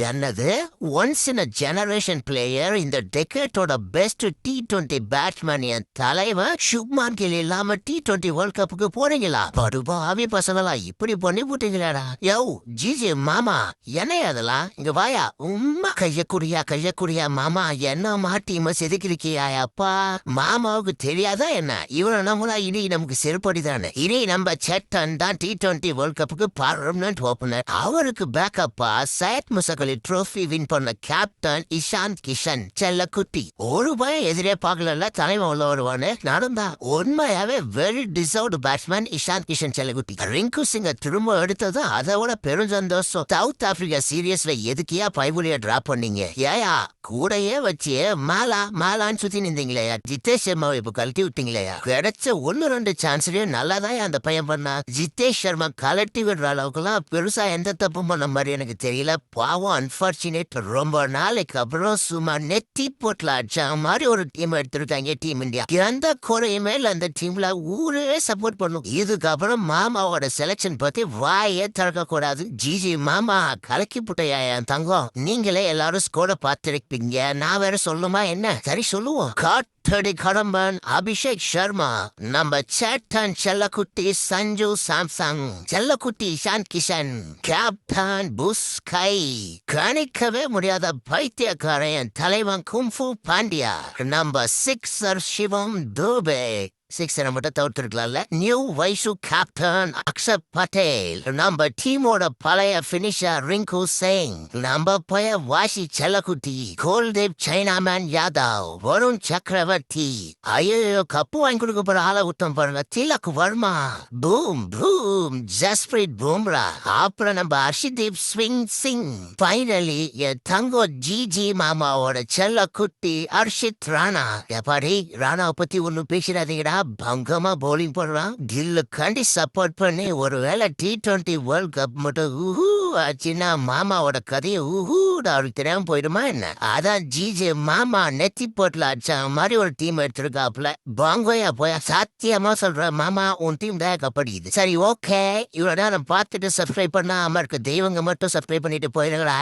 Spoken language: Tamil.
என்னது? Once in a generation player இந்த டெக்கேட்டோட பெஸ்ட் T20 பேட்ஸ்மேன் என் தலைவன் சுப்மான் கில் இல்லாம T20 வேர்ல்ட் கப்புக்கு போறீங்களா? படுபாவி பசங்களா இப்படி பண்ணி போட்டீங்களாடா? யோ ஜிஜி மாமா, என்ன அதெல்லாம்? இங்க வாயா, உம்மா கையக்குடியா மாமா, என்னம்மா டீம் செதுக்கிருக்கியா? அப்பா மாமாவுக்கு தெரியாதா என்ன? இவனை நம்மளா இனி நமக்கு செருப்படிதானே. இனி நம்ம சேட்டன் தான் T20 வேர்ல்ட் கப்புக்கு பர்மனன்ட் ஓபனர். அவருக்கு பேக்கப்பா சையத் முஸ்தாக் அலி ட்ரோஃபி வின் பண்ண கேப்டன் இஷாந்த் கிஷன் செல்லக்குட்டி. ஒரு பயம் எதிரே பார்க்கல தலைவன் உள்ள வருவானு நடந்தா. உண்மையாவே very deserved batsman Ishant Kishan செல்லக்குட்டி. ரிங்கு சிங்க திரும்ப எடுத்தது அதை விட பெரும் சந்தோஷம். சவுத் ஆப்பிரிக்கா சீரியஸ்ல எதுக்கியா பைபுலியா டிராப் பண்ணீங்க? ஏயா கூடையே வச்சு மாலான்னு சுத்தி நின்றீங்களே. ஜித்தேஷ் சர்மாவை இப்ப கழட்டி விட்டீங்களேயா? கிடைச்ச 1-2 சான்ஸ்லயும் நல்லாதான் அந்த பையன் பண்ணா. ஜித்தேஷ் சர்மா கலட்டி விடுற அளவுக்கு எல்லாம் பெருசா எந்த தப்பும் பண்ண மாதிரி எனக்கு தெரியல. பாவம், அன்பார்ச்சுனேட். ரொம்ப நாளைக்கு அப்புறம் சும்மா நெத்தி போட்ல அடிச்ச மாதிரி ஒரு டீம் எடுத்திருக்காங்க டீம் இந்தியா. எந்த குறையுமே இல்ல அந்த டீம்ல. ஊரே சப்போர்ட் பண்ணும். இதுக்கப்புறம் மாமாவோட செலக்ஷன் பத்தி வாயே திறக்க கூடாது. ஜிஜி மாமா கலக்கி புட்டையா என் தங்கம். நீங்களே எல்லாரும் ஸ்கோரை பார்த்திருப்பீங்க, நான் வேற சொல்லுமா என்ன? சரி சொல்லுவோம். காட்டடி கடம்பன் அபிஷேக் சர்மா, நம்ம சேட்டன் செல்லக்குட்டி சஞ்சு சாம்சங், செல்லக்குட்டி இஷாந்த் கிஷன், கேப்டன் புஸ்கை, கணிக்கவே முடியாத பைத்தியக்காரன் தலைவன் கும்ஃபு பாண்டியா, நம்ம சிக்ஸர் சிவம் தூபே. சிக்ஸரை மட்டும் தவிர்த்துருக்கலாம்ல. நியூ வைசு கேப்டன் அக்ஷர் பட்டேல், நம்ம டீமோட பழைய பினிஷர் ரிங்கு சிங், நம்ம பழைய வாசி செல்லக்குட்டி, கோல்தேவ் சைனாமேன் யாதவ், வருண் சக்கரவர்த்தி. ஐயோ கப்பு வாங்கி கொடுக்க போற ஆளை விட்டோம் பாருங்க, திலக் வர்மா, பூம் ஜஸ்பிரீத் பும்ரா, அப்புறம் நம்ம ஹர்ஷதீப் சிங். ஃபைனலி என் தங்கோ ஜிஜி மாமாவோட செல்லக்குட்டி ஹர்ஷித் ராணா. எப்பாடி ராணாவை பத்தி ஒன்னும் பேசிடாதீங்கடா, பங்கமா போலிங் போடுறான். கில்லுக்காண்டி சப்போர்ட் பண்ணி ஒருவேளை T20 வேர்ல்ட் கப் மட்டும் ஆச்சுன்னா மாமாவோட கதையை அவருக்கு தெரியாம போயிடுமா என்ன? அதான் ஜிஜே மாமா நெத்தி போட்டுல அடிச்ச மாதிரி ஒரு டீம் எடுத்திருக்காப்ல. பாங்கோயா போயா, சாத்தியமா சொல்ற மாமா உன் டீம் தான் கப்படிக்குது. சரி ஓகே, இவ்வளவு நேரம் பார்த்துட்டு சப்ஸ்கிரைப் பண்ணாம இருக்க தெய்வங்க மட்டும் சப்ஸ்கிரைப் பண்ணிட்டு போயிருங்களா?